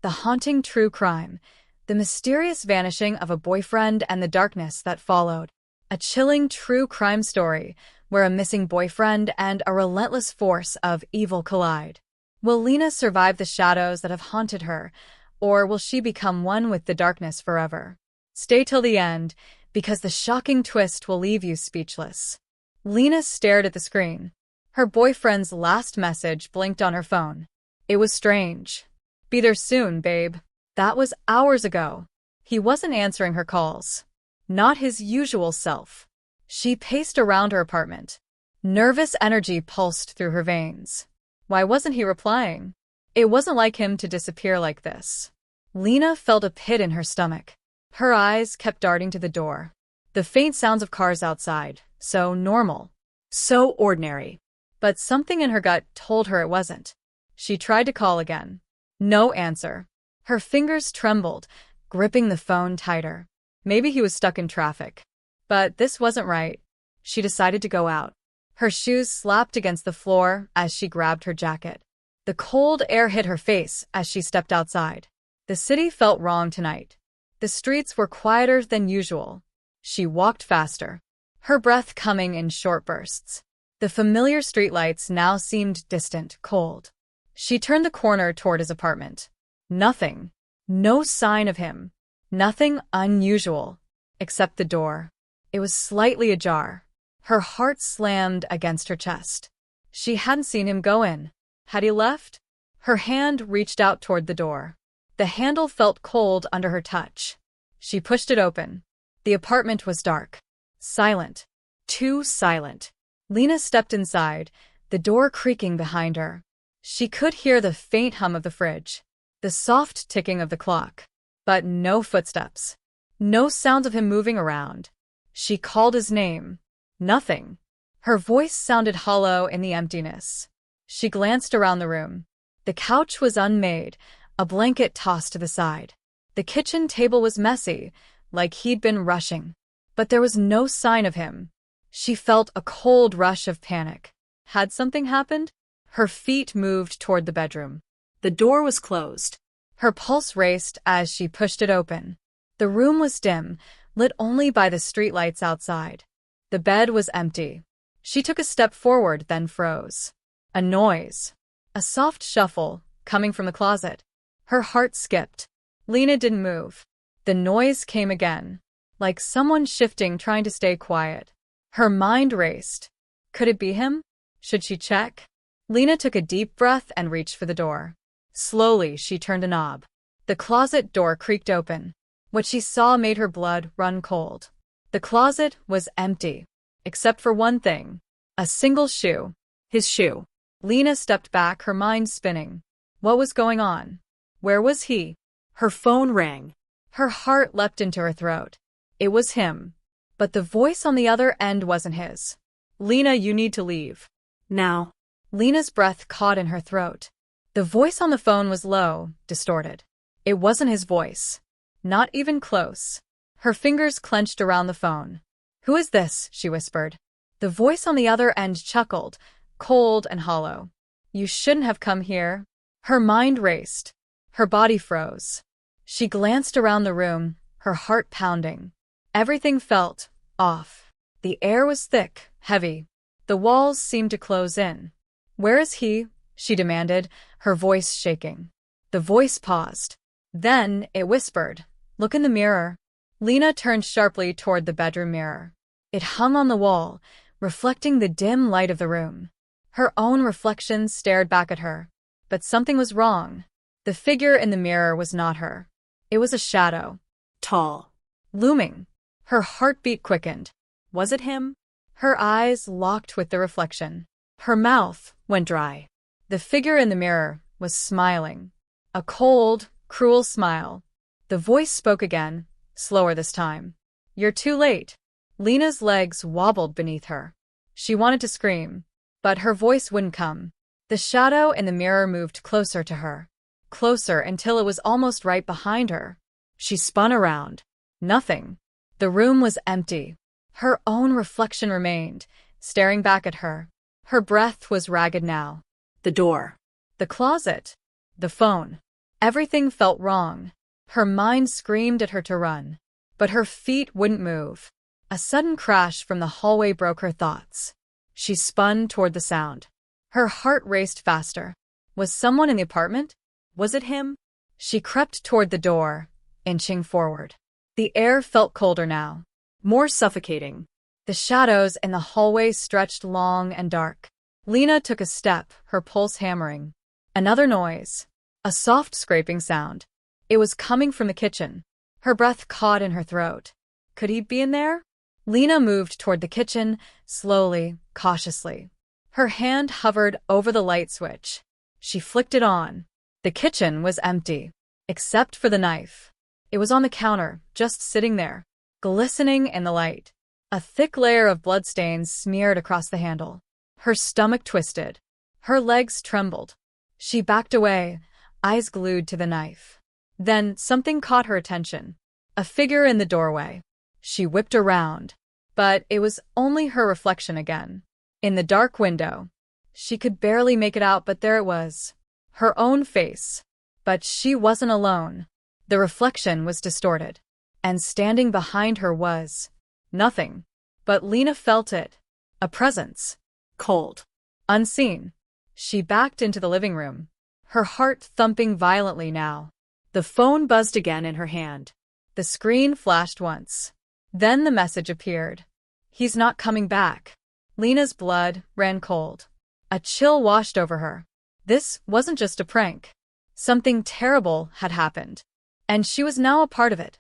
the haunting true crime, the mysterious vanishing of a boyfriend and the darkness that followed. A chilling true crime story where a missing boyfriend and a relentless force of evil collide. Will Lena survive the shadows that have haunted her, or will she become one with the darkness forever? Stay till the end, because the shocking twist will leave you speechless. Lena stared at the screen. Her boyfriend's last message blinked on her phone. It was strange. "Be there soon, babe." That was hours ago. He wasn't answering her calls. Not his usual self. She paced around her apartment. Nervous energy pulsed through her veins. Why wasn't he replying? It wasn't like him to disappear like this. Lena felt a pit in her stomach. Her eyes kept darting to the door. The faint sounds of cars outside. So normal. So ordinary. But something in her gut told her it wasn't. She tried to call again. No answer. Her fingers trembled, gripping the phone tighter. Maybe he was stuck in traffic. But this wasn't right. She decided to go out. Her shoes slapped against the floor as she grabbed her jacket. The cold air hit her face as she stepped outside. The city felt wrong tonight. The streets were quieter than usual. She walked faster, her breath coming in short bursts. The familiar streetlights now seemed distant, cold. She turned the corner toward his apartment. Nothing. No sign of him. Nothing unusual. Except the door. It was slightly ajar. Her heart slammed against her chest. She hadn't seen him go in. Had he left? Her hand reached out toward the door. The handle felt cold under her touch. She pushed it open. The apartment was dark. Silent. Too silent. Lena stepped inside, the door creaking behind her. She could hear the faint hum of the fridge, the soft ticking of the clock, but no footsteps. No sounds of him moving around. She called his name. Nothing. Her voice sounded hollow in the emptiness. She glanced around the room. The couch was unmade, a blanket tossed to the side. The kitchen table was messy, like he'd been rushing. But there was no sign of him. She felt a cold rush of panic. Had something happened? Her feet moved toward the bedroom. The door was closed. Her pulse raced as she pushed it open. The room was dim, lit only by the streetlights outside. The bed was empty. She took a step forward, then froze. A noise. A soft shuffle, coming from the closet. Her heart skipped. Lena didn't move. The noise came again, like someone shifting, trying to stay quiet. Her mind raced. Could it be him? Should she check? Lena took a deep breath and reached for the door. Slowly, she turned a knob. The closet door creaked open. What she saw made her blood run cold. The closet was empty, except for one thing. A single shoe. His shoe. Lena stepped back, her mind spinning. What was going on? Where was he? Her phone rang. Her heart leapt into her throat. It was him. But the voice on the other end wasn't his. Lena, you need to leave. Now. Lena's breath caught in her throat. The voice on the phone was low, distorted. It wasn't his voice. Not even close. Her fingers clenched around the phone. Who is this? She whispered. The voice on the other end chuckled, cold and hollow. You shouldn't have come here. Her mind raced. Her body froze. She glanced around the room, her heart pounding. Everything felt off. The air was thick, heavy. The walls seemed to close in. Where is he? She demanded, her voice shaking. The voice paused. Then it whispered, look in the mirror. Lena turned sharply toward the bedroom mirror. It hung on the wall, reflecting the dim light of the room. Her own reflection stared back at her. But something was wrong. The figure in the mirror was not her. It was a shadow. Tall. Looming. Her heartbeat quickened. Was it him? Her eyes locked with the reflection. Her mouth went dry. The figure in the mirror was smiling. A cold, cruel smile. The voice spoke again, slower this time. You're too late. Lena's legs wobbled beneath her. She wanted to scream, but her voice wouldn't come. The shadow in the mirror moved closer to her. Closer until it was almost right behind her. She spun around. Nothing. The room was empty. Her own reflection remained, staring back at her. Her breath was ragged now. The door. The closet. The phone. Everything felt wrong. Her mind screamed at her to run, but her feet wouldn't move. A sudden crash from the hallway broke her thoughts. She spun toward the sound. Her heart raced faster. Was someone in the apartment? Was it him? She crept toward the door, inching forward. The air felt colder now, more suffocating. The shadows in the hallway stretched long and dark. Lena took a step, her pulse hammering. Another noise. A soft scraping sound. It was coming from the kitchen. Her breath caught in her throat. Could he be in there? Lena moved toward the kitchen, slowly, cautiously. Her hand hovered over the light switch. She flicked it on. The kitchen was empty, except for the knife. It was on the counter, just sitting there, glistening in the light. A thick layer of bloodstains smeared across the handle. Her stomach twisted. Her legs trembled. She backed away, eyes glued to the knife. Then something caught her attention. A figure in the doorway. She whipped around, but it was only her reflection again. In the dark window. She could barely make it out, but there it was. Her own face. But she wasn't alone. The reflection was distorted. And standing behind her was nothing. But Lena felt it. A presence. Cold. Unseen. She backed into the living room. Her heart thumping violently now. The phone buzzed again in her hand. The screen flashed once. Then the message appeared. He's not coming back. Lena's blood ran cold. A chill washed over her. This wasn't just a prank. Something terrible had happened. And she was now a part of it.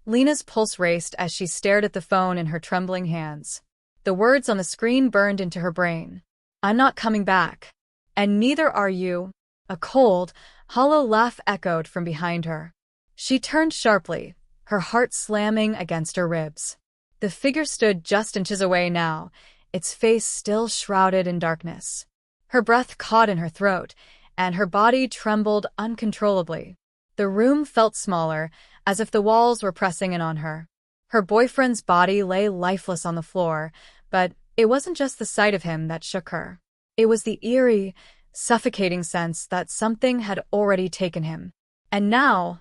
Lena's pulse raced as she stared at the phone in her trembling hands. The words on the screen burned into her brain. I'm not coming back. And neither are you. A cold, hollow laugh echoed from behind her. She turned sharply, her heart slamming against her ribs. The figure stood just inches away now, its face still shrouded in darkness. Her breath caught in her throat, and her body trembled uncontrollably. The room felt smaller, as if the walls were pressing in on her. Her boyfriend's body lay lifeless on the floor, but it wasn't just the sight of him that shook her. It was the eerie, suffocating sense that something had already taken him. And now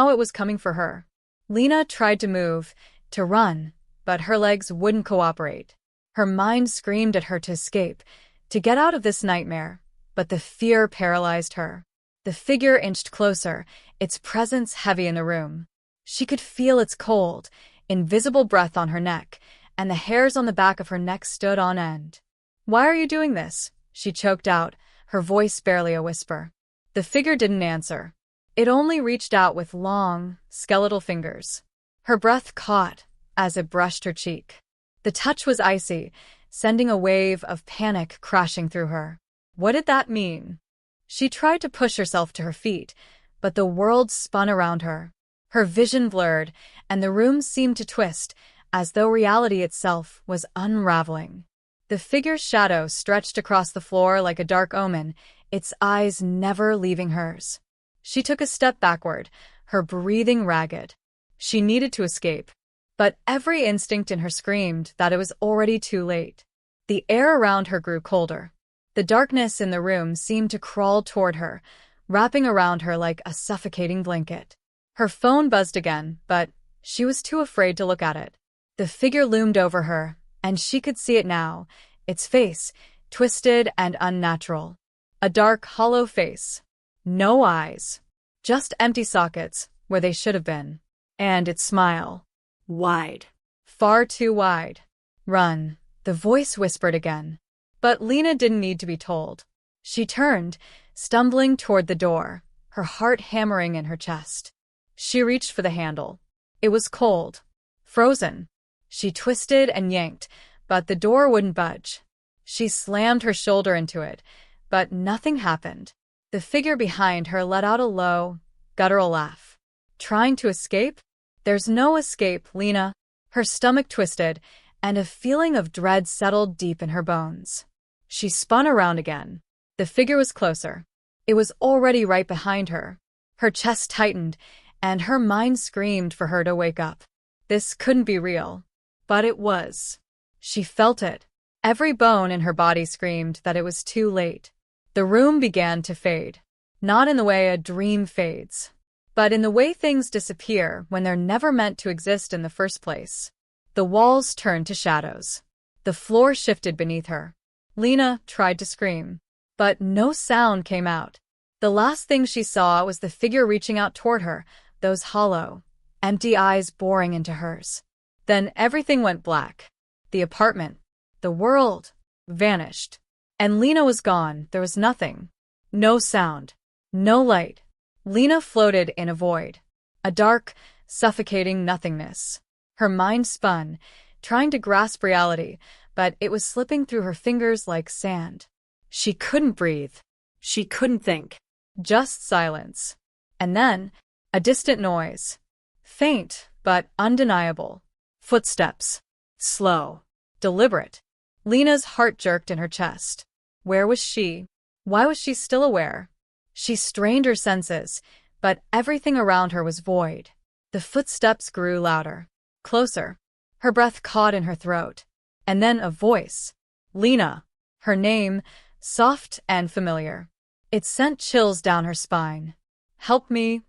it was coming for her. Lena tried to move, to run, but her legs wouldn't cooperate. Her mind screamed at her to escape, to get out of this nightmare, but the fear paralyzed her. The figure inched closer, its presence heavy in the room. She could feel its cold, invisible breath on her neck, and the hairs on the back of her neck stood on end. Why are you doing this? She choked out, her voice barely a whisper. The figure didn't answer. It only reached out with long, skeletal fingers. Her breath caught as it brushed her cheek. The touch was icy, sending a wave of panic crashing through her. What did that mean? She tried to push herself to her feet, but the world spun around her. Her vision blurred, and the room seemed to twist, as though reality itself was unraveling. The figure's shadow stretched across the floor like a dark omen, its eyes never leaving hers. She took a step backward, her breathing ragged. She needed to escape, but every instinct in her screamed that it was already too late. The air around her grew colder. The darkness in the room seemed to crawl toward her, wrapping around her like a suffocating blanket. Her phone buzzed again, but she was too afraid to look at it. The figure loomed over her, and she could see it now, its face, twisted and unnatural. A dark, hollow face. No eyes. Just empty sockets, where they should have been. And its smile. Wide. Far too wide. Run, the voice whispered again. But Lena didn't need to be told. She turned, stumbling toward the door, her heart hammering in her chest. She reached for the handle. It was cold. Frozen. She twisted and yanked, but the door wouldn't budge. She slammed her shoulder into it, but nothing happened. The figure behind her let out a low, guttural laugh. Trying to escape? There's no escape, Lena. Her stomach twisted, and a feeling of dread settled deep in her bones. She spun around again. The figure was closer. It was already right behind her. Her chest tightened, and her mind screamed for her to wake up. This couldn't be real. But it was. She felt it. Every bone in her body screamed that it was too late. The room began to fade. Not in the way a dream fades, but in the way things disappear when they're never meant to exist in the first place. The walls turned to shadows. The floor shifted beneath her. Lena tried to scream, but no sound came out. The last thing she saw was the figure reaching out toward her, those hollow, empty eyes boring into hers. Then everything went black. The apartment, the world, vanished. And Lena was gone. There was nothing. No sound. No light. Lena floated in a void. A dark, suffocating nothingness. Her mind spun, trying to grasp reality, but it was slipping through her fingers like sand. She couldn't breathe. She couldn't think. Just silence. And then, a distant noise. Faint, but undeniable. Footsteps. Slow. Deliberate. Lena's heart jerked in her chest. Where was she? Why was she still aware? She strained her senses, but everything around her was void. The footsteps grew louder. Closer. Her breath caught in her throat. And then a voice. Lena. Her name, soft and familiar. It sent chills down her spine. Help me.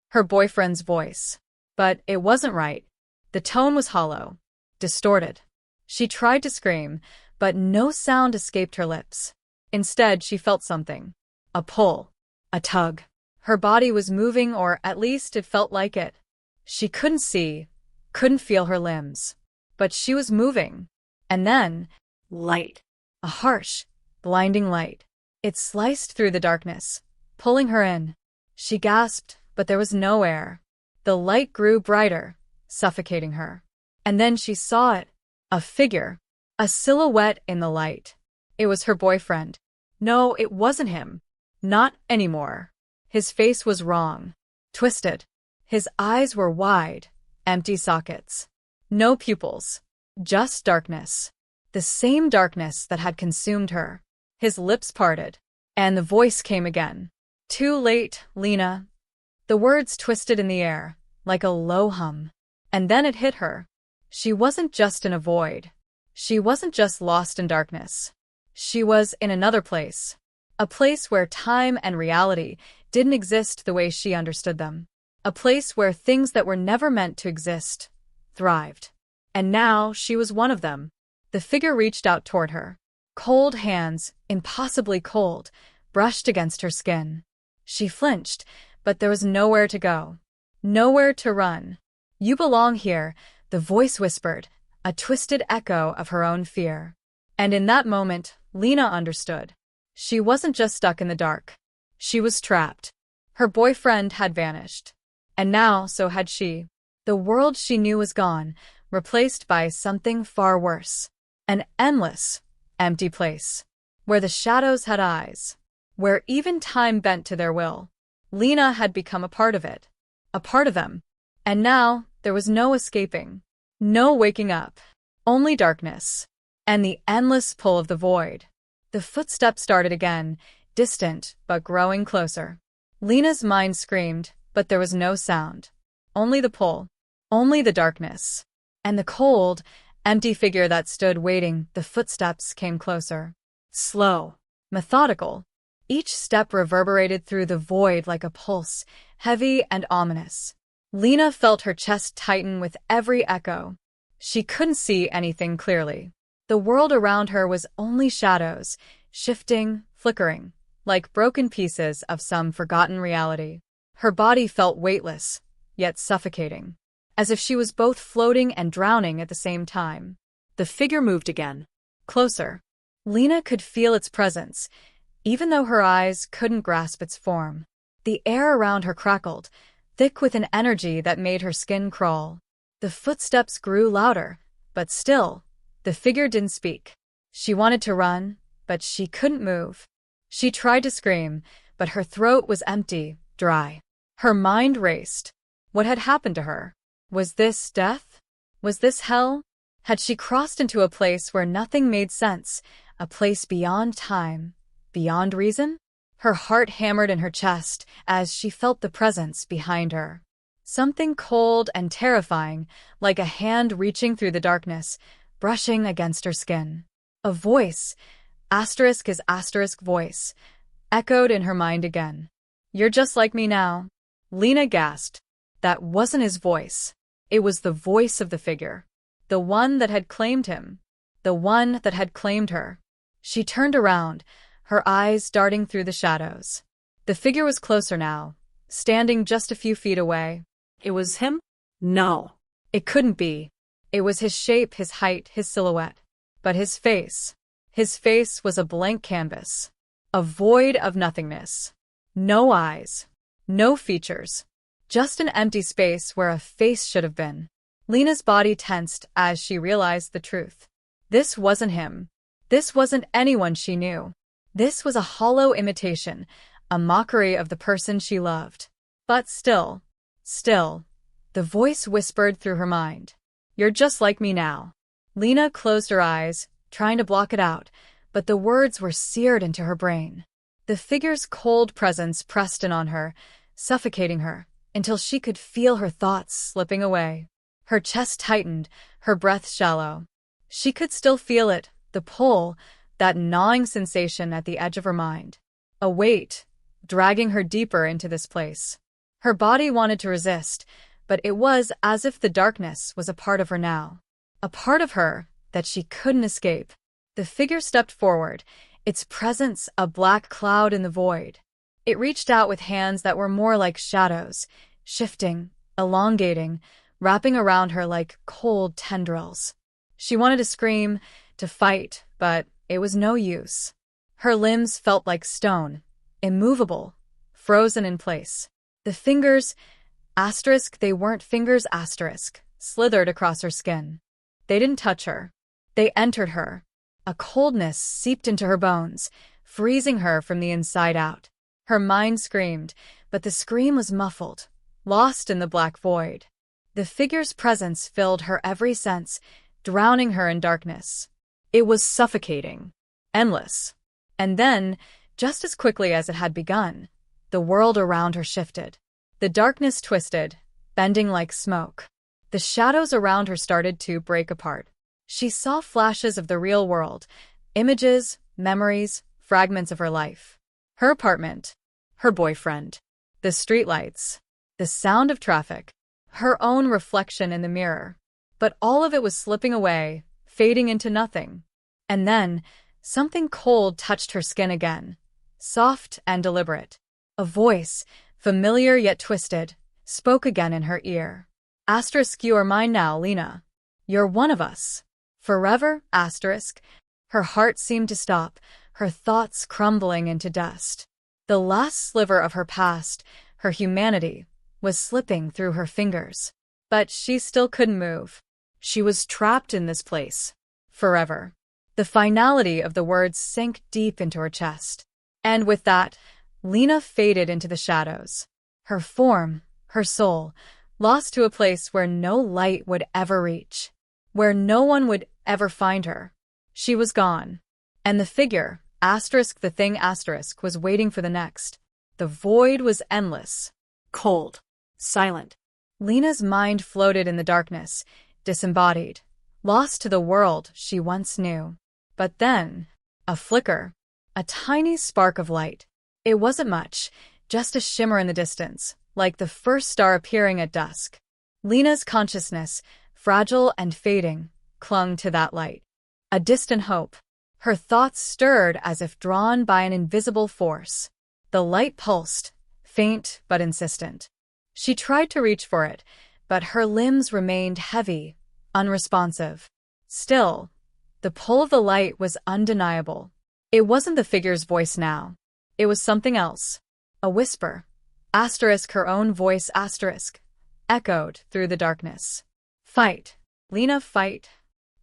Her boyfriend's voice. But it wasn't right. The tone was hollow. Distorted. She tried to scream, but no sound escaped her lips. Instead, she felt something. A pull. A tug. Her body was moving, or at least it felt like it. She couldn't see, couldn't feel her limbs. But she was moving. And then, light. A harsh, blinding light. It sliced through the darkness, pulling her in. She gasped, but there was no air. The light grew brighter, suffocating her. And then she saw it. A figure. A silhouette in the light. It was her boyfriend. No, it wasn't him. Not anymore. His face was wrong. Twisted. His eyes were wide, empty sockets. No pupils. Just darkness. The same darkness that had consumed her. His lips parted. And the voice came again. Too late, Lena. The words twisted in the air, like a low hum. And then it hit her. She wasn't just in a void. She wasn't just lost in darkness. She was in another place. A place where time and reality didn't exist the way she understood them. A place where things that were never meant to exist thrived. And now she was one of them. The figure reached out toward her. Cold hands, impossibly cold, brushed against her skin. She flinched, but there was nowhere to go. Nowhere to run. You belong here, the voice whispered, a twisted echo of her own fear. And in that moment, Lena understood. She wasn't just stuck in the dark. She was trapped. Her boyfriend had vanished. And now, so had she. The world she knew was gone, replaced by something far worse. An endless, empty place. Where the shadows had eyes. Where even time bent to their will. Lena had become a part of it. A part of them. And now, there was no escaping. No waking up. Only darkness. And the endless pull of the void. The footsteps started again, distant but growing closer. Lena's mind screamed, but there was no sound. Only the pull. Only the darkness. And the cold, empty figure that stood waiting. The footsteps came closer. Slow. Methodical. Each step reverberated through the void like a pulse, heavy and ominous. Lena felt her chest tighten with every echo. She couldn't see anything clearly. The world around her was only shadows, shifting, flickering, like broken pieces of some forgotten reality. Her body felt weightless, yet suffocating, as if she was both floating and drowning at the same time. The figure moved again. Closer. Lena could feel its presence, even though her eyes couldn't grasp its form. The air around her crackled, thick with an energy that made her skin crawl. The footsteps grew louder, but still, the figure didn't speak. She wanted to run, but she couldn't move. She tried to scream, but her throat was empty, dry. Her mind raced. What had happened to her? Was this death? Was this hell? Had she crossed into a place where nothing made sense, a place beyond time, beyond reason? Her heart hammered in her chest as she felt the presence behind her. Something cold and terrifying, like a hand reaching through the darkness, brushing against her skin. A voice, asterisk is asterisk voice, echoed in her mind again. You're just like me now. Lena gasped. That wasn't his voice. It was the voice of the figure. The one that had claimed him. The one that had claimed her. She turned around, her eyes darting through the shadows. The figure was closer now, standing just a few feet away. It was him? No. It couldn't be. It was his shape, his height, his silhouette. But his face was a blank canvas. A void of nothingness. No eyes. No features. Just an empty space where a face should have been. Lena's body tensed as she realized the truth. This wasn't him. This wasn't anyone she knew. This was a hollow imitation, a mockery of the person she loved. But still, the voice whispered through her mind. You're just like me now. Lena closed her eyes, trying to block it out, but the words were seared into her brain. The figure's cold presence pressed in on her, suffocating her, until she could feel her thoughts slipping away. Her chest tightened, her breath shallow. She could still feel it, the pull, that gnawing sensation at the edge of her mind. A weight, dragging her deeper into this place. Her body wanted to resist, but it was as if the darkness was a part of her now. A part of her that she couldn't escape. The figure stepped forward, its presence a black cloud in the void. It reached out with hands that were more like shadows, shifting, elongating, wrapping around her like cold tendrils. She wanted to scream, to fight, but it was no use. Her limbs felt like stone, immovable, frozen in place. The fingers, they weren't fingers, slithered across her skin. They didn't touch her. They entered her. A coldness seeped into her bones, freezing her from the inside out. Her mind screamed, but the scream was muffled, lost in the black void. The figure's presence filled her every sense, drowning her in darkness. It was suffocating, endless. And then, just as quickly as it had begun, the world around her shifted. The darkness twisted, bending like smoke. The shadows around her started to break apart. She saw flashes of the real world, images, memories, fragments of her life. Her apartment, her boyfriend, the streetlights, the sound of traffic, her own reflection in the mirror. But all of it was slipping away, fading into nothing. And then, something cold touched her skin again, soft and deliberate. A voice, familiar yet twisted, spoke again in her ear. You are mine now, Lena. You're one of us. Forever, Her heart seemed to stop, her thoughts crumbling into dust. The last sliver of her past, her humanity, was slipping through her fingers. But she still couldn't move. She was trapped in this place. Forever. The finality of the words sank deep into her chest. And with that, Lena faded into the shadows. Her form, her soul, lost to a place where no light would ever reach. Where no one would ever find her. She was gone. And the figure, the thing was waiting for the next. The void was endless. Cold. Silent. Lena's mind floated in the darkness, disembodied, lost to the world she once knew. But then, a flicker, a tiny spark of light. It wasn't much, just a shimmer in the distance, like the first star appearing at dusk. Lena's consciousness, fragile and fading, clung to that light. A distant hope. Her thoughts stirred as if drawn by an invisible force. The light pulsed, faint but insistent. She tried to reach for it, but her limbs remained heavy, unresponsive. Still, the pull of the light was undeniable. It wasn't the figure's voice now. It was something else. A whisper. Her own voice, echoed through the darkness. Fight. Lena, fight.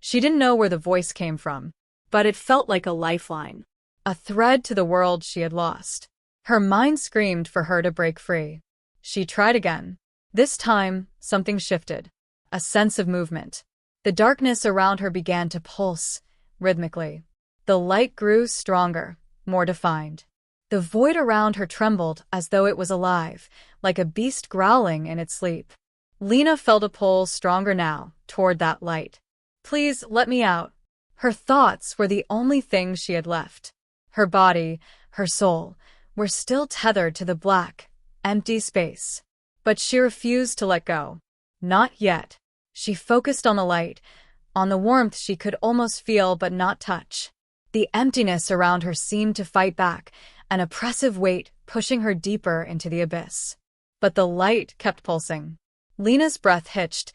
She didn't know where the voice came from, but it felt like a lifeline. A thread to the world she had lost. Her mind screamed for her to break free. She tried again. This time, something shifted. A sense of movement. The darkness around her began to pulse, rhythmically. The light grew stronger, more defined. The void around her trembled as though it was alive, like a beast growling in its sleep. Lena felt a pull stronger now, toward that light. Please, let me out. Her thoughts were the only things she had left. Her body, her soul, were still tethered to the black, empty space. But she refused to let go. Not yet. She focused on the light, on the warmth she could almost feel but not touch. The emptiness around her seemed to fight back, an oppressive weight pushing her deeper into the abyss. But the light kept pulsing. Lena's breath hitched,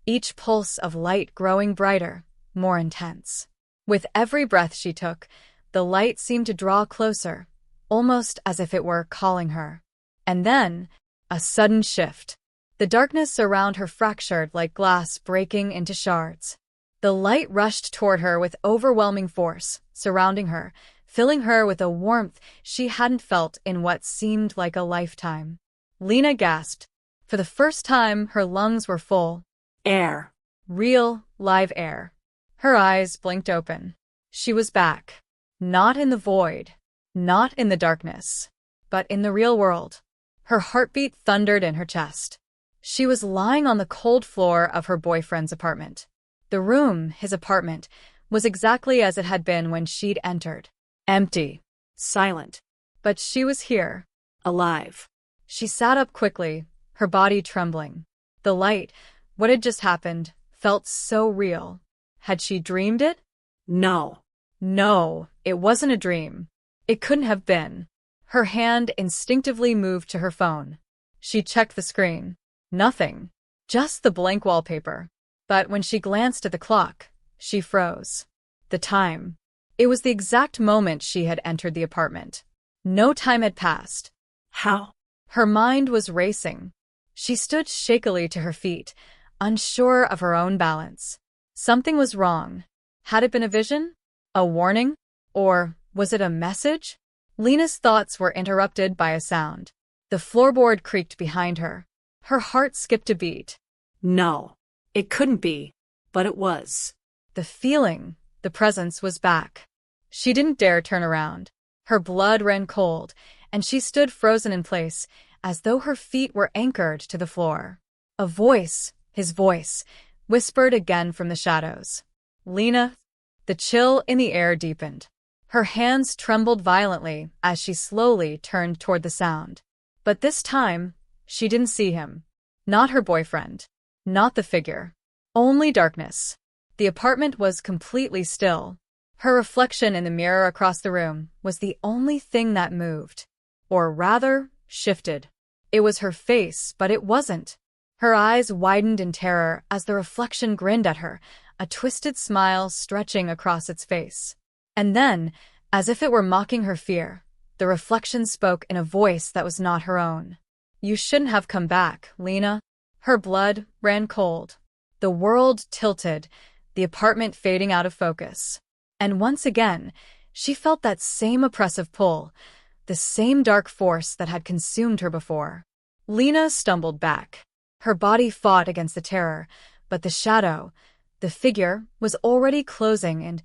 each pulse of light growing brighter, more intense. With every breath she took, the light seemed to draw closer, almost as if it were calling her. And then, a sudden shift. The darkness around her fractured like glass breaking into shards. The light rushed toward her with overwhelming force, surrounding her, filling her with a warmth she hadn't felt in what seemed like a lifetime. Lena gasped. For the first time, her lungs were full. Air. Real, live air. Her eyes blinked open. She was back. Not in the void. Not in the darkness. But in the real world. Her heartbeat thundered in her chest. She was lying on the cold floor of her boyfriend's apartment. The room, his apartment, was exactly as it had been when she'd entered. Empty. Silent. But she was here. Alive. She sat up quickly, her body trembling. The light, what had just happened, felt so real. Had she dreamed it? No. No, it wasn't a dream. It couldn't have been. Her hand instinctively moved to her phone. She checked the screen. Nothing. Just the blank wallpaper. But when she glanced at the clock, she froze. The time. It was the exact moment she had entered the apartment. No time had passed. How? Her mind was racing. She stood shakily to her feet, unsure of her own balance. Something was wrong. Had it been a vision? A warning? Or was it a message? Lena's thoughts were interrupted by a sound. The floorboard creaked behind her. Her heart skipped a beat. No. It couldn't be. But it was. The feeling, the presence was back. She didn't dare turn around. Her blood ran cold, and she stood frozen in place, as though her feet were anchored to the floor. A voice, his voice, whispered again from the shadows. Lena. The chill in the air deepened. Her hands trembled violently as she slowly turned toward the sound. But this time, she didn't see him. Not her boyfriend. Not the figure. Only darkness. The apartment was completely still. Her reflection in the mirror across the room was the only thing that moved. Or rather, shifted. It was her face, but it wasn't. Her eyes widened in terror as the reflection grinned at her, a twisted smile stretching across its face. And then, as if it were mocking her fear, the reflection spoke in a voice that was not her own. You shouldn't have come back, Lena. Her blood ran cold. The world tilted, the apartment fading out of focus. And once again, she felt that same oppressive pull, the same dark force that had consumed her before. Lena stumbled back. Her body fought against the terror, but the shadow, the figure, was already closing, and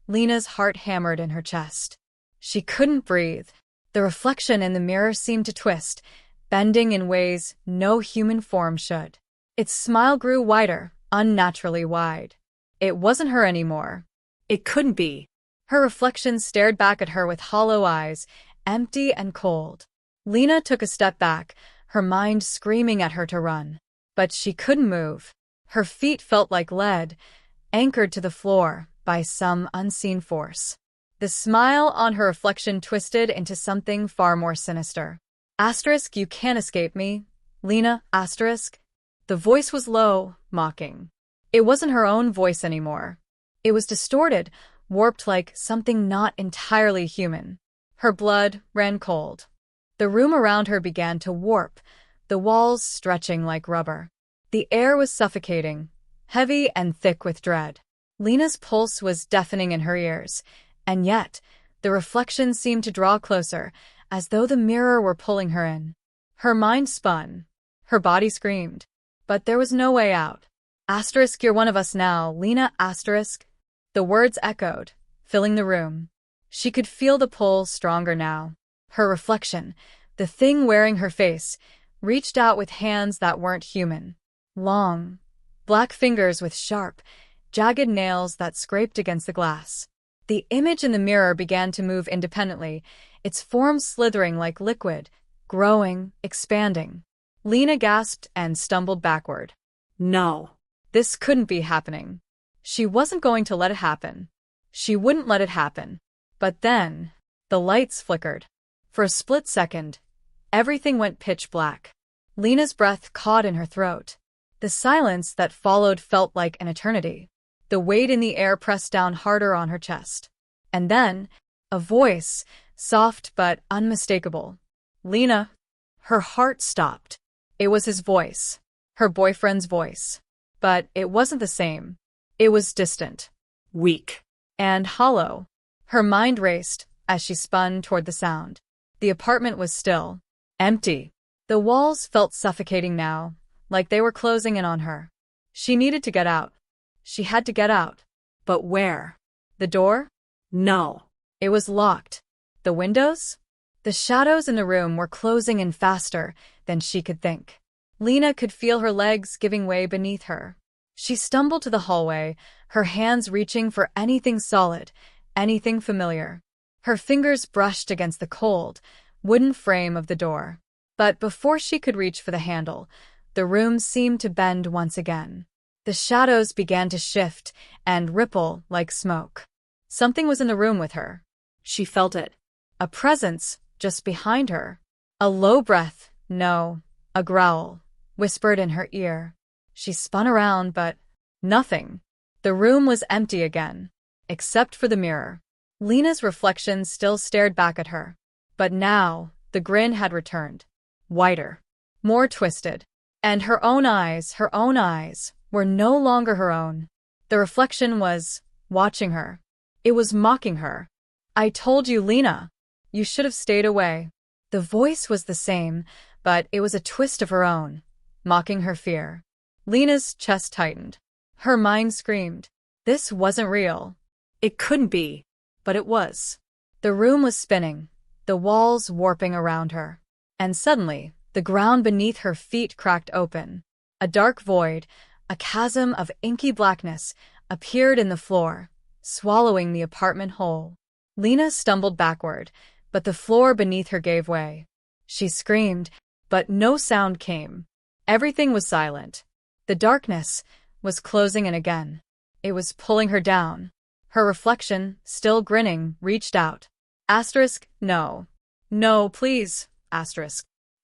Lena's heart hammered in her chest. She couldn't breathe. The reflection in the mirror seemed to twist, bending in ways no human form should. Its smile grew wider, unnaturally wide. It wasn't her anymore. It couldn't be. Her reflection stared back at her with hollow eyes, empty and cold. Lena took a step back, her mind screaming at her to run. But she couldn't move. Her feet felt like lead, anchored to the floor by some unseen force. The smile on her reflection twisted into something far more sinister. Asterisk, you can't escape me, Lena, asterisk. The voice was low, mocking. It wasn't her own voice anymore. It was distorted, warped like something not entirely human. Her blood ran cold. The room around her began to warp, the walls stretching like rubber. The air was suffocating, heavy and thick with dread. Lena's pulse was deafening in her ears, and yet the reflection seemed to draw closer, as though the mirror were pulling her in. Her mind spun. Her body screamed. But there was no way out. Asterisk, you're one of us now, Lena, asterisk. The words echoed, filling the room. She could feel the pull stronger now. Her reflection, the thing wearing her face, reached out with hands that weren't human. Long, black fingers with sharp, jagged nails that scraped against the glass. The image in the mirror began to move independently, its form slithering like liquid, growing, expanding. Lena gasped and stumbled backward. No. This couldn't be happening. She wasn't going to let it happen. She wouldn't let it happen. But then, the lights flickered. For a split second, everything went pitch black. Lena's breath caught in her throat. The silence that followed felt like an eternity. The weight in the air pressed down harder on her chest. And then, a voice, soft but unmistakable. Lena. Her heart stopped. It was his voice. Her boyfriend's voice. But it wasn't the same. It was distant. Weak. And hollow. Her mind raced as she spun toward the sound. The apartment was still. Empty. The walls felt suffocating now, like they were closing in on her. She needed to get out. She had to get out. But where? The door? No. It was locked. The windows? The shadows in the room were closing in faster than she could think. Lena could feel her legs giving way beneath her. She stumbled to the hallway, her hands reaching for anything solid, anything familiar. Her fingers brushed against the cold, wooden frame of the door. But before she could reach for the handle, the room seemed to bend once again. The shadows began to shift and ripple like smoke. Something was in the room with her. She felt it. A presence just behind her. A low breath, no, a growl, whispered in her ear. She spun around, but nothing. The room was empty again, except for the mirror. Lena's reflection still stared back at her. But now, the grin had returned. Whiter. More twisted. And her own eyes, were no longer her own. The reflection was watching her. It was mocking her. I told you, Lena. You should have stayed away. The voice was the same, but it was a twist of her own, mocking her fear. Lena's chest tightened. Her mind screamed. This wasn't real. It couldn't be, but it was. The room was spinning, the walls warping around her. And suddenly, the ground beneath her feet cracked open. A dark void, a chasm of inky blackness, appeared in the floor, swallowing the apartment whole. Lena stumbled backward, but the floor beneath her gave way. She screamed, but no sound came. Everything was silent. The darkness was closing in again. It was pulling her down. Her reflection, still grinning, reached out. No. No, please,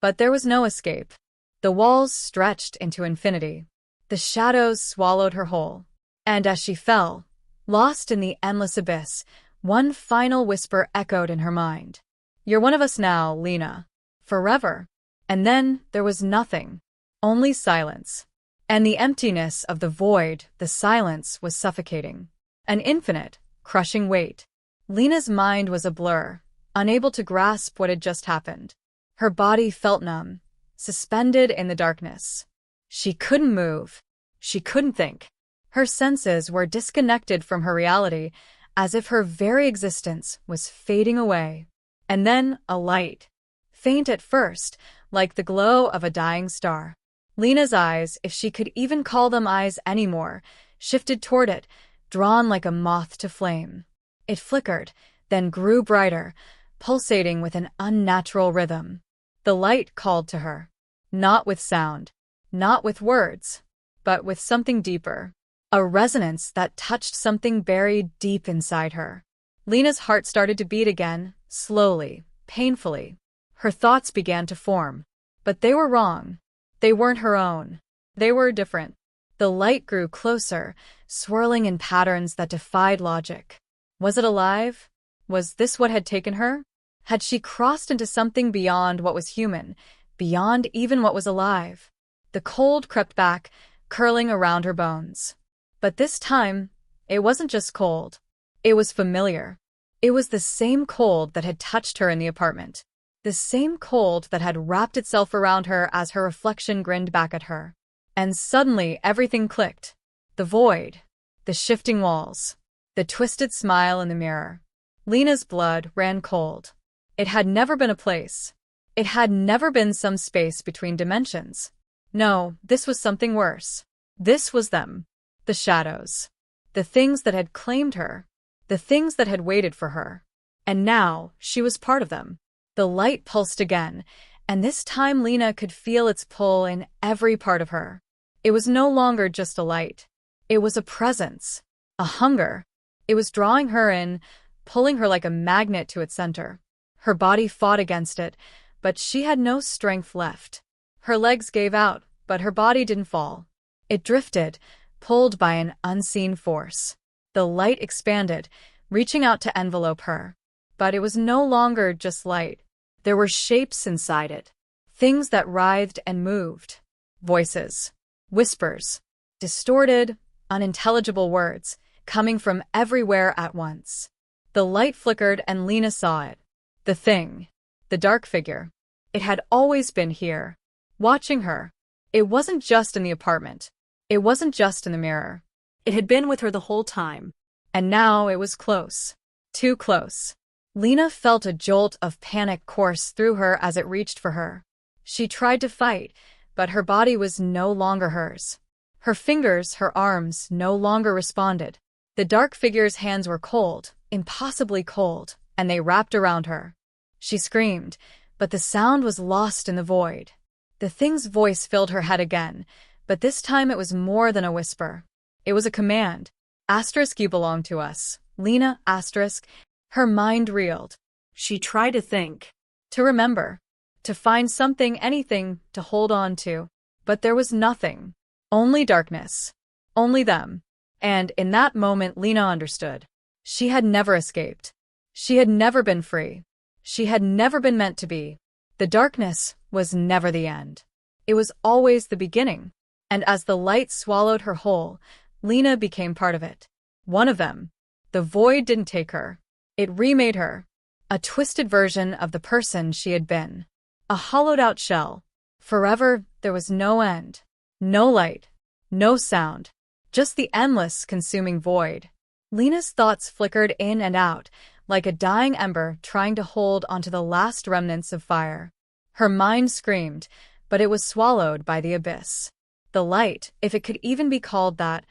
But there was no escape. The walls stretched into infinity. The shadows swallowed her whole. And as she fell, lost in the endless abyss, one final whisper echoed in her mind. You're one of us now, Lena. Forever. And then there was nothing. Only silence. And the emptiness of the void, the silence, was suffocating. An infinite, crushing weight. Lena's mind was a blur, unable to grasp what had just happened. Her body felt numb, suspended in the darkness. She couldn't move. She couldn't think. Her senses were disconnected from her reality, as if her very existence was fading away. And then a light. Faint at first, like the glow of a dying star. Lena's eyes, if she could even call them eyes anymore, shifted toward it, drawn like a moth to flame. It flickered, then grew brighter, pulsating with an unnatural rhythm. The light called to her. Not with sound, not with words, but with something deeper. A resonance that touched something buried deep inside her. Lena's heart started to beat again, slowly, painfully. Her thoughts began to form. But they were wrong. They weren't her own. They were different. The light grew closer, swirling in patterns that defied logic. Was it alive? Was this what had taken her? Had she crossed into something beyond what was human, beyond even what was alive? The cold crept back, curling around her bones. But this time, it wasn't just cold. It was familiar. It was the same cold that had touched her in the apartment. The same cold that had wrapped itself around her as her reflection grinned back at her. And suddenly everything clicked. The void, the shifting walls, the twisted smile in the mirror. Lena's blood ran cold. It had never been a place. It had never been some space between dimensions. No, this was something worse. This was them. The shadows. The things that had claimed her. the things that had waited for her. And now, she was part of them. The light pulsed again, and this time Lena could feel its pull in every part of her. It was no longer just a light. It was a presence, a hunger. It was drawing her in, pulling her like a magnet to its center. Her body fought against it, but she had no strength left. Her legs gave out, but her body didn't fall. It drifted, pulled by an unseen force. The light expanded, reaching out to envelope her. But it was no longer just light. There were shapes inside it. Things that writhed and moved. Voices. Whispers. Distorted, unintelligible words, coming from everywhere at once. The light flickered and Lena saw it. The thing. The dark figure. It had always been here. Watching her. It wasn't just in the apartment. It wasn't just in the mirror. It had been with her the whole time. And now it was close. Too close. Lena felt a jolt of panic course through her as it reached for her. She tried to fight, but her body was no longer hers. Her fingers, her arms, no longer responded. The dark figure's hands were cold, impossibly cold, and they wrapped around her. She screamed, but the sound was lost in the void. The thing's voice filled her head again, but this time it was more than a whisper. It was a command. Asterisk, you belong to us. Lena, asterisk. Her mind reeled. She tried to think. To remember. To find something, anything, to hold on to. But there was nothing. Only darkness. Only them. And in that moment Lena understood. She had never escaped. She had never been free. She had never been meant to be. The darkness was never the end. It was always the beginning. And as the light swallowed her whole, Lena became part of it. One of them. The void didn't take her. It remade her. A twisted version of the person she had been. A hollowed-out shell. Forever, there was no end. No light. No sound. Just the endless, consuming void. Lena's thoughts flickered in and out, like a dying ember trying to hold onto the last remnants of fire. Her mind screamed, but it was swallowed by the abyss. The light, if it could even be called that,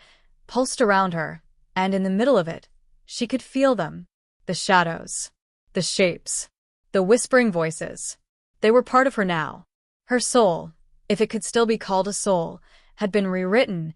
pulsed around her, and in the middle of it, she could feel them. The shadows. The shapes. The whispering voices. They were part of her now. Her soul, if it could still be called a soul, had been rewritten,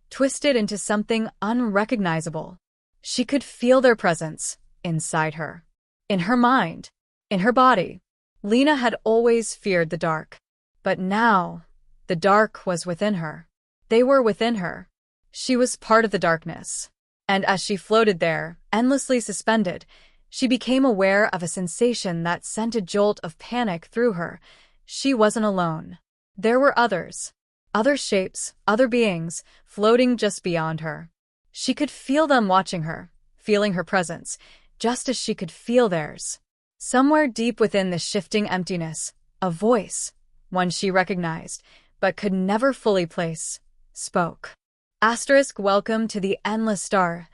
twisted into something unrecognizable. She could feel their presence inside her. In her mind. In her body. Lena had always feared the dark. But now, the dark was within her. They were within her. She was part of the darkness. And as she floated there, endlessly suspended, she became aware of a sensation that sent a jolt of panic through her. She wasn't alone. There were others. Other shapes, other beings, floating just beyond her. She could feel them watching her, feeling her presence, just as she could feel theirs. Somewhere deep within the shifting emptiness, a voice, one she recognized, but could never fully place, spoke. Asterisk, welcome to the endless star.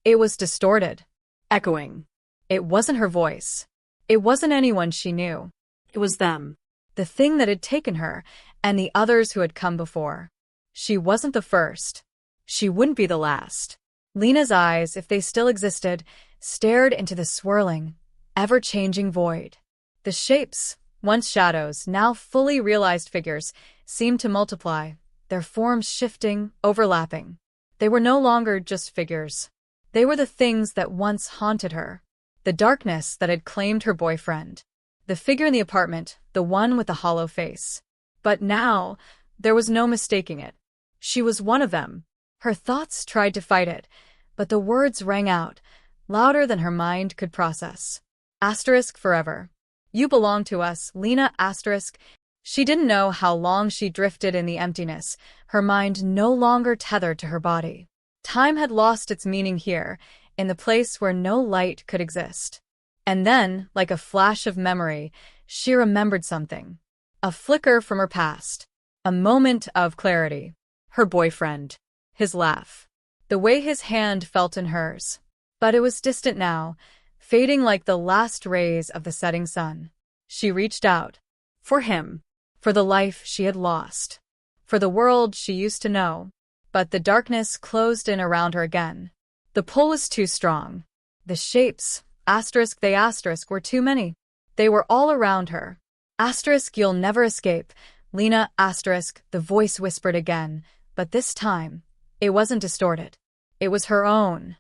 It was distorted. Echoing. It wasn't her voice. It wasn't anyone she knew. It was them. The thing that had taken her, and the others who had come before. She wasn't the first. She wouldn't be the last. Lena's eyes, if they still existed, stared into the swirling, ever-changing void. The shapes, once shadows, now fully realized figures, seemed to multiply, their forms shifting, overlapping. They were no longer just figures. They were the things that once haunted her. The darkness that had claimed her boyfriend. The figure in the apartment, the one with the hollow face. But now, there was no mistaking it. She was one of them. Her thoughts tried to fight it, but the words rang out, louder than her mind could process. Asterisk, forever. You belong to us, Lena, asterisk. She didn't know how long she drifted in the emptiness, her mind no longer tethered to her body. Time had lost its meaning here, in the place where no light could exist. And then, like a flash of memory, she remembered something. A flicker from her past. A moment of clarity. Her boyfriend. His laugh. The way his hand felt in hers. But it was distant now, fading like the last rays of the setting sun. She reached out. For him. For the life she had lost. For the world she used to know. But the darkness closed in around her again. The pull was too strong. The shapes, asterisk, were too many. They were all around her. Asterisk, you'll never escape. Lena, asterisk, the voice whispered again, but this time, it wasn't distorted. It was her own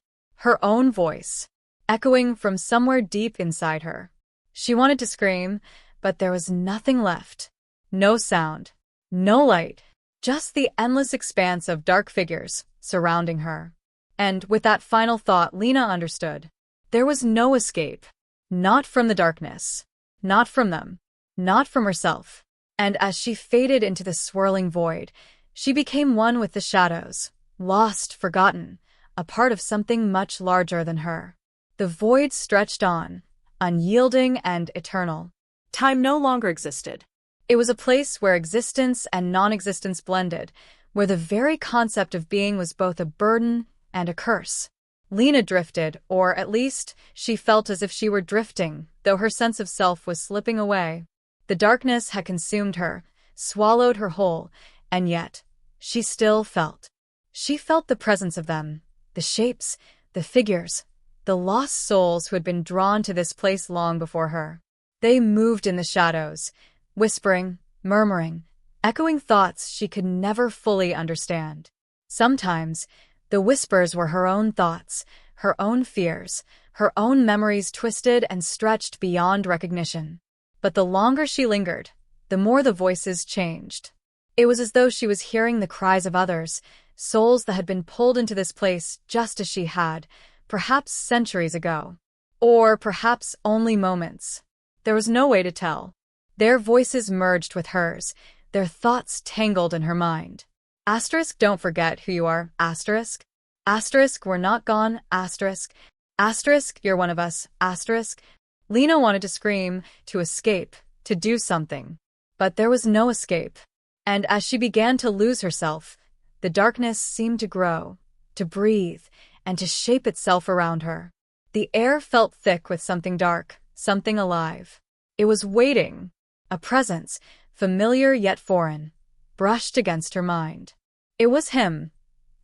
voice, echoing from somewhere deep inside her. She wanted to scream, but there was nothing left. No sound, no light, just the endless expanse of dark figures surrounding her. And with that final thought, Lena understood. There was no escape. Not from the darkness. Not from them. Not from herself. And as she faded into the swirling void, she became one with the shadows, lost, forgotten, a part of something much larger than her. The void stretched on, unyielding and eternal. Time no longer existed. It was a place where existence and non-existence blended, where the very concept of being was both a burden and a curse. Lena drifted, or at least, she felt as if she were drifting, though her sense of self was slipping away. The darkness had consumed her, swallowed her whole, and yet, she still felt. She felt the presence of them, the shapes, the figures, the lost souls who had been drawn to this place long before her. They moved in the shadows, whispering, murmuring, echoing thoughts she could never fully understand. Sometimes, the whispers were her own thoughts, her own fears, her own memories twisted and stretched beyond recognition. But the longer she lingered, the more the voices changed. It was as though she was hearing the cries of others, souls that had been pulled into this place just as she had, perhaps centuries ago. Or perhaps only moments. There was no way to tell. Their voices merged with hers, their thoughts tangled in her mind. Asterisk, don't forget who you are, asterisk. Asterisk, we're not gone, asterisk. Asterisk, you're one of us, asterisk. Lena wanted to scream, to escape, to do something. But there was no escape. And as she began to lose herself, the darkness seemed to grow, to breathe, and to shape itself around her. The air felt thick with something dark, something alive. It was waiting. A presence, familiar yet foreign, brushed against her mind. It was him,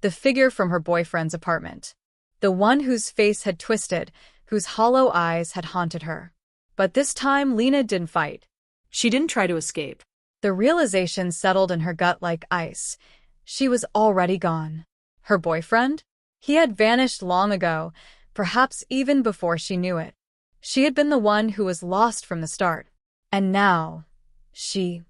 the figure from her boyfriend's apartment. The one whose face had twisted, whose hollow eyes had haunted her. But this time Lena didn't fight. She didn't try to escape. The realization settled in her gut like ice. She was already gone. Her boyfriend? He had vanished long ago, perhaps even before she knew it. She had been the one who was lost from the start. And now, she,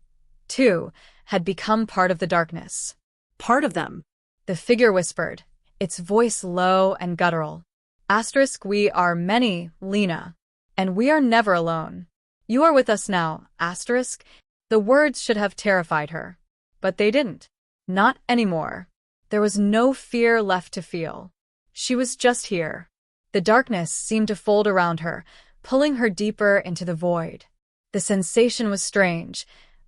too, had become part of the darkness. Part of them. The figure whispered, its voice low and guttural. Asterisk, we are many, Lena. And we are never alone. You are with us now, asterisk. The words should have terrified her. But they didn't. Not anymore. There was no fear left to feel. She was just here. The darkness seemed to fold around her, pulling her deeper into the void. The sensation was strange,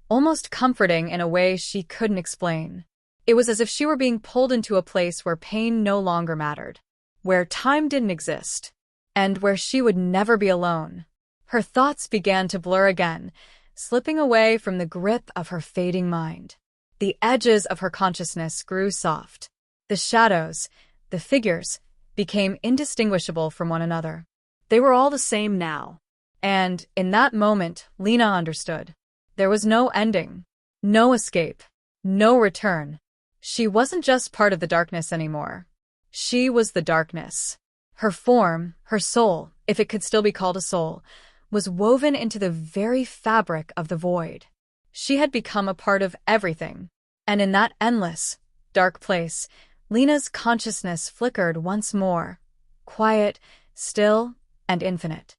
almost comforting in a way she couldn't explain. It was as if she were being pulled into a place where pain no longer mattered, where time didn't exist, and where she would never be alone. Her thoughts began to blur again, slipping away from the grip of her fading mind. The edges of her consciousness grew soft. The shadows, the figures, became indistinguishable from one another. They were all the same now. And, in that moment, Lena understood. There was no ending, no escape, no return. She wasn't just part of the darkness anymore. She was the darkness. Her form, her soul, if it could still be called a soul, was woven into the very fabric of the void. She had become a part of everything. And in that endless, dark place, Lena's consciousness flickered once more, quiet, still, and infinite.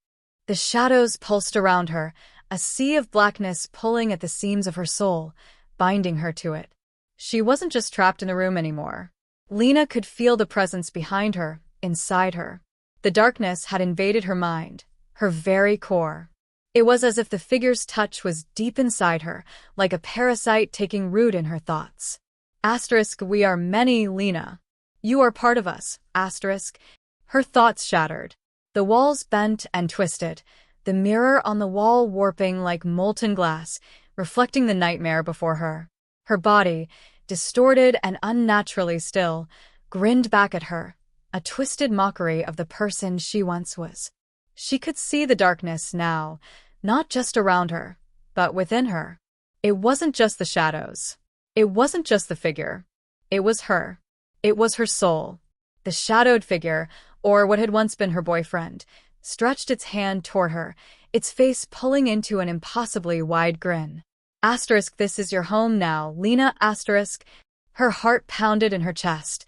The shadows pulsed around her, a sea of blackness pulling at the seams of her soul, binding her to it. She wasn't just trapped in the room anymore. Lena could feel the presence behind her, inside her. The darkness had invaded her mind, her very core. It was as if the figure's touch was deep inside her, like a parasite taking root in her thoughts. Asterisk, we are many, Lena. You are part of us, asterisk. Her thoughts shattered. The walls bent and twisted, the mirror on the wall warping like molten glass, reflecting the nightmare before her. Her body, distorted and unnaturally still, grinned back at her, a twisted mockery of the person she once was. She could see the darkness now, not just around her, but within her. It wasn't just the shadows. It wasn't just the figure. It was her. It was her soul. The shadowed figure, or what had once been her boyfriend, stretched its hand toward her, its face pulling into an impossibly wide grin. Asterisk, this is your home now, Lena, asterisk. Her heart pounded in her chest,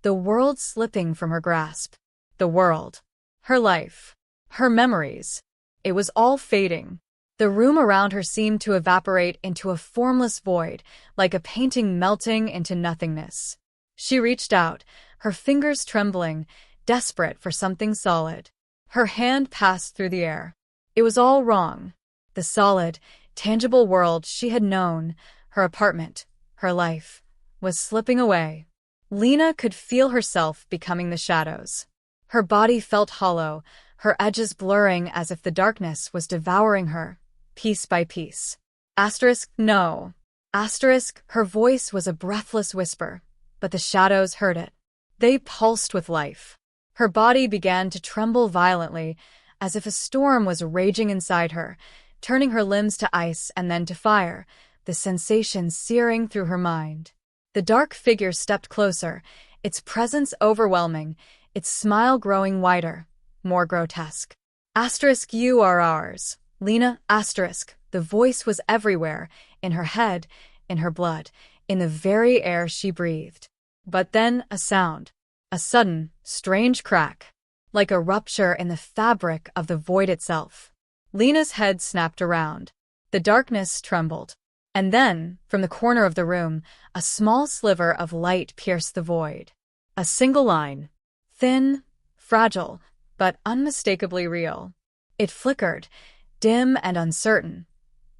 the world slipping from her grasp. The world. Her life. Her memories. It was all fading. The room around her seemed to evaporate into a formless void, like a painting melting into nothingness. She reached out, her fingers trembling, desperate for something solid. Her hand passed through the air. It was all wrong. The solid, tangible world she had known, her apartment, her life, was slipping away. Lena could feel herself becoming the shadows. Her body felt hollow, her edges blurring as if the darkness was devouring her, piece by piece. Asterisk, no. Asterisk, her voice was a breathless whisper, but the shadows heard it. They pulsed with life. Her body began to tremble violently, as if a storm was raging inside her, turning her limbs to ice and then to fire, the sensation searing through her mind. The dark figure stepped closer, its presence overwhelming, its smile growing wider, more grotesque. Asterisk, you are ours. Lena, asterisk. The voice was everywhere, in her head, in her blood, in the very air she breathed. But then a sound. A sudden, strange crack. Like a rupture in the fabric of the void itself. Lena's head snapped around. The darkness trembled. And then, from the corner of the room, a small sliver of light pierced the void. A single line. Thin, fragile, but unmistakably real. It flickered, dim and uncertain,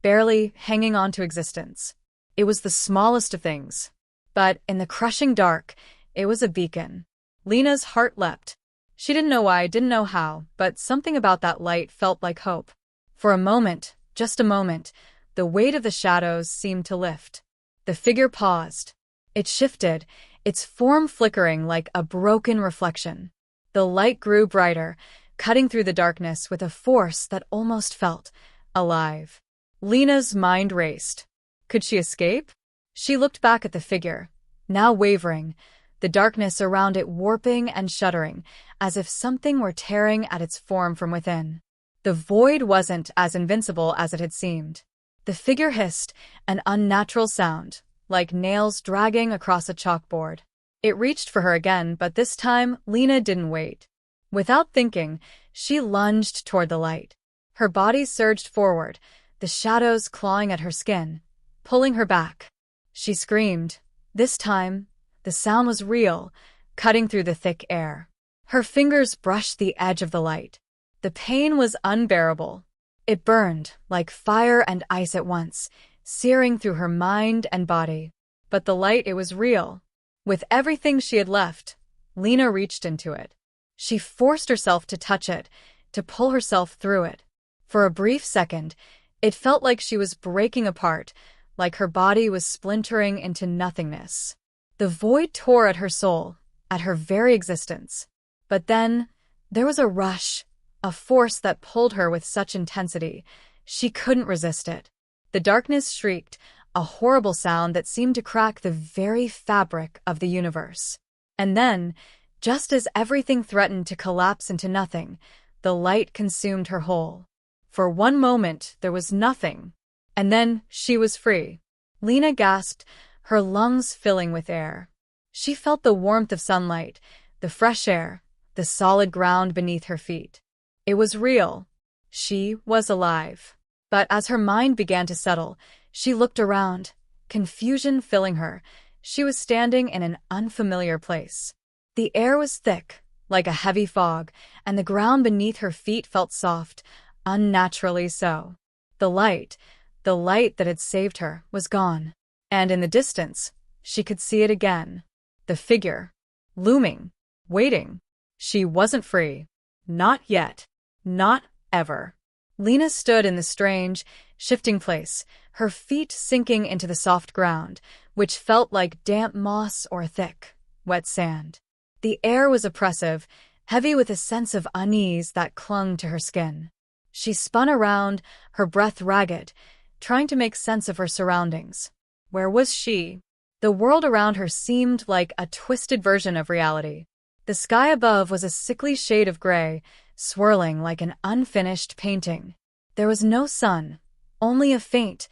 barely hanging on to existence. It was the smallest of things. But in the crushing dark, it was a beacon. Lena's heart leapt. She didn't know why, didn't know how, but something about that light felt like hope. For a moment, just a moment, the weight of the shadows seemed to lift. The figure paused. It shifted, its form flickering like a broken reflection. The light grew brighter, cutting through the darkness with a force that almost felt alive. Lena's mind raced. Could she escape? She looked back at the figure, now wavering, the darkness around it warping and shuddering, as if something were tearing at its form from within. The void wasn't as invincible as it had seemed. The figure hissed, an unnatural sound, like nails dragging across a chalkboard. It reached for her again, but this time Lena didn't wait. Without thinking, she lunged toward the light. Her body surged forward, the shadows clawing at her skin, pulling her back. She screamed. This time, the sound was real, cutting through the thick air. Her fingers brushed the edge of the light. The pain was unbearable. It burned, like fire and ice at once, searing through her mind and body. But the light, it was real. With everything she had left, Lena reached into it. She forced herself to touch it, to pull herself through it. For a brief second, it felt like she was breaking apart, like her body was splintering into nothingness. The void tore at her soul, at her very existence. But then, there was a rush, a force that pulled her with such intensity, she couldn't resist it. The darkness shrieked, a horrible sound that seemed to crack the very fabric of the universe. And then, just as everything threatened to collapse into nothing, the light consumed her whole. For one moment, there was nothing. And then, she was free. Lena gasped, her lungs filling with air. She felt the warmth of sunlight, the fresh air, the solid ground beneath her feet. It was real. She was alive. But as her mind began to settle, she looked around, confusion filling her. She was standing in an unfamiliar place. The air was thick, like a heavy fog, and the ground beneath her feet felt soft, unnaturally so. The light that had saved her, was gone. And in the distance, she could see it again. The figure. Looming. Waiting. She wasn't free. Not yet. Not ever. Lena stood in the strange, shifting place, her feet sinking into the soft ground, which felt like damp moss or thick, wet sand. The air was oppressive, heavy with a sense of unease that clung to her skin. She spun around, her breath ragged, trying to make sense of her surroundings. Where was she? The world around her seemed like a twisted version of reality. The sky above was a sickly shade of gray, swirling like an unfinished painting. There was no sun, only a faint,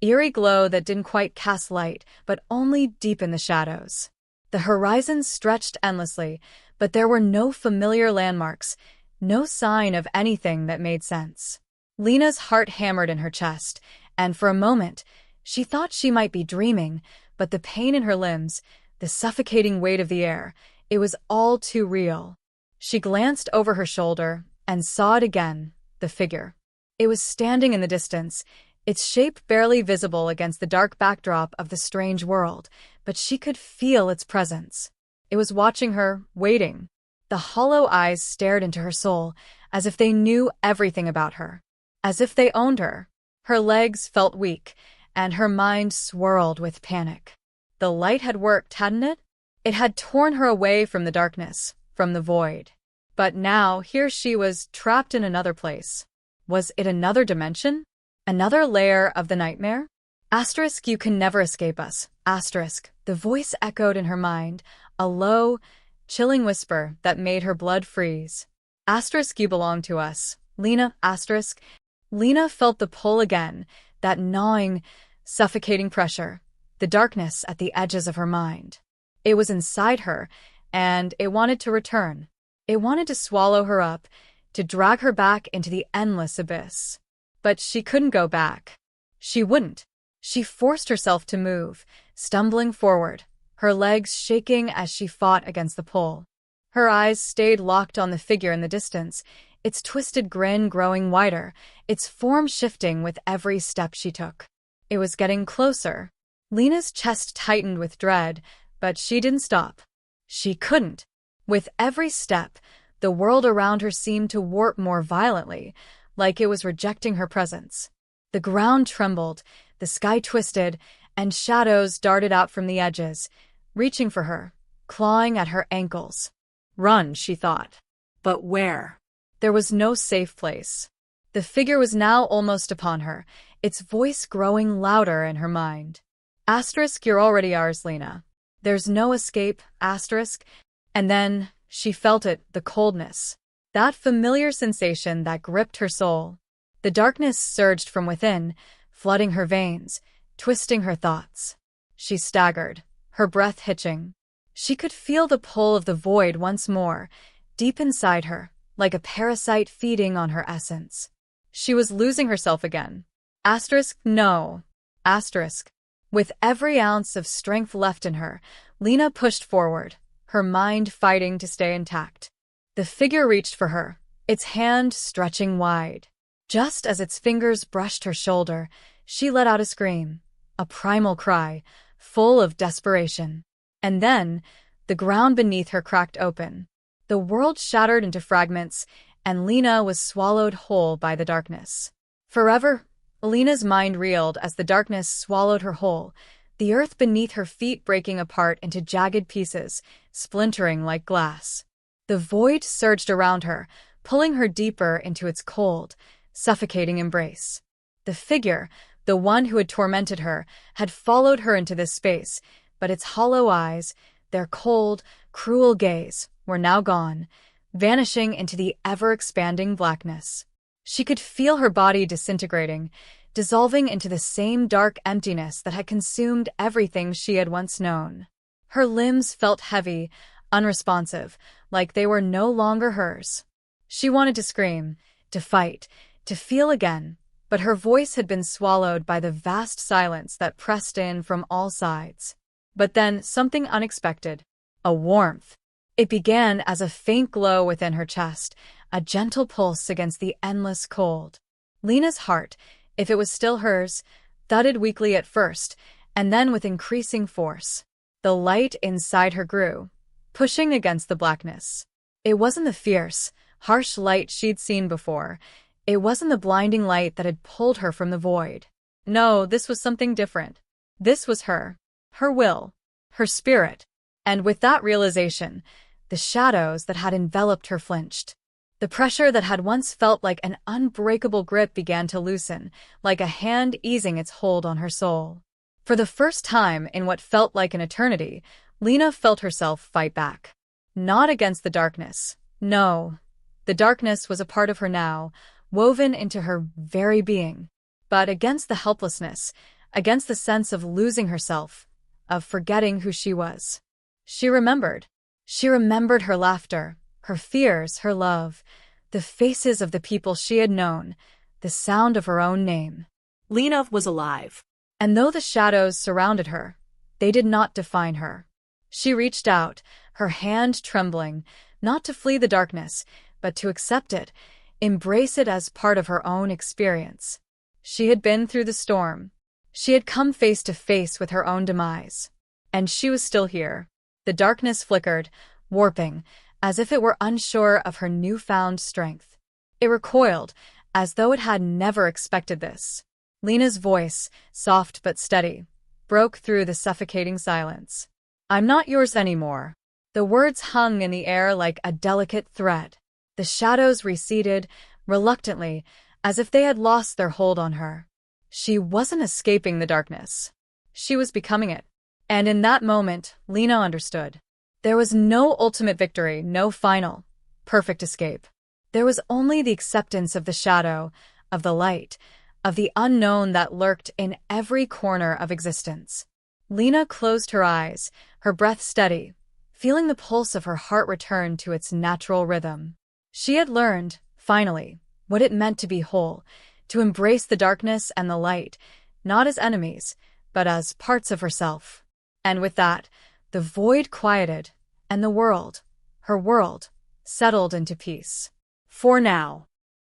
eerie glow that didn't quite cast light, but only deepen the shadows. The horizon stretched endlessly, but there were no familiar landmarks, no sign of anything that made sense. Lena's heart hammered in her chest, and for a moment, she thought she might be dreaming, but the pain in her limbs, the suffocating weight of the air, it was all too real. She glanced over her shoulder and saw it again, the figure. It was standing in the distance, its shape barely visible against the dark backdrop of the strange world, but she could feel its presence. It was watching her, waiting. The hollow eyes stared into her soul, as if they knew everything about her, as if they owned her. Her legs felt weak, and her mind swirled with panic. The light had worked, hadn't it? It had torn her away from the darkness, from the void. But now, here she was, trapped in another place. Was it another dimension? Another layer of the nightmare? Asterisk, you can never escape us. Asterisk, the voice echoed in her mind, a low, chilling whisper that made her blood freeze. Asterisk, you belong to us. Lena, asterisk. Lena felt the pull again, that gnawing, suffocating pressure, the darkness at the edges of her mind. It was inside her, and it wanted to return. It wanted to swallow her up, to drag her back into the endless abyss. But she couldn't go back. She wouldn't. She forced herself to move, stumbling forward, her legs shaking as she fought against the pull. Her eyes stayed locked on the figure in the distance, its twisted grin growing wider, its form shifting with every step she took. It was getting closer. Lena's chest tightened with dread, but she didn't stop. She couldn't. With every step, the world around her seemed to warp more violently, like it was rejecting her presence. The ground trembled, the sky twisted, and shadows darted out from the edges, reaching for her, clawing at her ankles. Run, she thought. But where? There was no safe place. The figure was now almost upon her, its voice growing louder in her mind. Asterisk, you're already ours, Lena. There's no escape, asterisk. And then she felt it, the coldness. That familiar sensation that gripped her soul. The darkness surged from within, flooding her veins, twisting her thoughts. She staggered, her breath hitching. She could feel the pull of the void once more, deep inside her, like a parasite feeding on her essence. She was losing herself again. Asterisk, no. Asterisk. With every ounce of strength left in her, Lena pushed forward, her mind fighting to stay intact. The figure reached for her, its hand stretching wide. Just as its fingers brushed her shoulder, she let out a scream, a primal cry, full of desperation. And then, the ground beneath her cracked open. The world shattered into fragments, and Lena was swallowed whole by the darkness. Forever, Lena's mind reeled as the darkness swallowed her whole, the earth beneath her feet breaking apart into jagged pieces, splintering like glass. The void surged around her, pulling her deeper into its cold, suffocating embrace. The figure, the one who had tormented her, had followed her into this space, but its hollow eyes, their cold, cruel gaze, were now gone, vanishing into the ever-expanding blackness. She could feel her body disintegrating, dissolving into the same dark emptiness that had consumed everything she had once known. Her limbs felt heavy, unresponsive, like they were no longer hers. She wanted to scream, to fight, to feel again, but her voice had been swallowed by the vast silence that pressed in from all sides. But then something unexpected, a warmth. It began as a faint glow within her chest, a gentle pulse against the endless cold. Lena's heart, if it was still hers, thudded weakly at first, and then with increasing force. The light inside her grew, pushing against the blackness. It wasn't the fierce, harsh light she'd seen before. It wasn't the blinding light that had pulled her from the void. No, this was something different. This was her will, her spirit. And with that realization, The shadows that had enveloped her flinched. The pressure that had once felt like an unbreakable grip began to loosen, like a hand easing its hold on her soul. For the first time in what felt like an eternity, Lena felt herself fight back. Not against the darkness. No. The darkness was a part of her now, woven into her very being. But against the helplessness, against the sense of losing herself, of forgetting who she was. She remembered. She remembered her laughter, her fears, her love, the faces of the people she had known, the sound of her own name. Lena was alive. And though the shadows surrounded her, they did not define her. She reached out, her hand trembling, not to flee the darkness, but to accept it, embrace it as part of her own experience. She had been through the storm. She had come face to face with her own demise. And she was still here. The darkness flickered, warping, as if it were unsure of her newfound strength. It recoiled, as though it had never expected this. Lena's voice, soft but steady, broke through the suffocating silence. "I'm not yours anymore." The words hung in the air like a delicate thread. The shadows receded, reluctantly, as if they had lost their hold on her. She wasn't escaping the darkness. She was becoming it. And in that moment, Lena understood. There was no ultimate victory, no final, perfect escape. There was only the acceptance of the shadow, of the light, of the unknown that lurked in every corner of existence. Lena closed her eyes, her breath steady, feeling the pulse of her heart return to its natural rhythm. She had learned, finally, what it meant to be whole, to embrace the darkness and the light, not as enemies, but as parts of herself. And with that, the void quieted, and the world, her world, settled into peace. For now.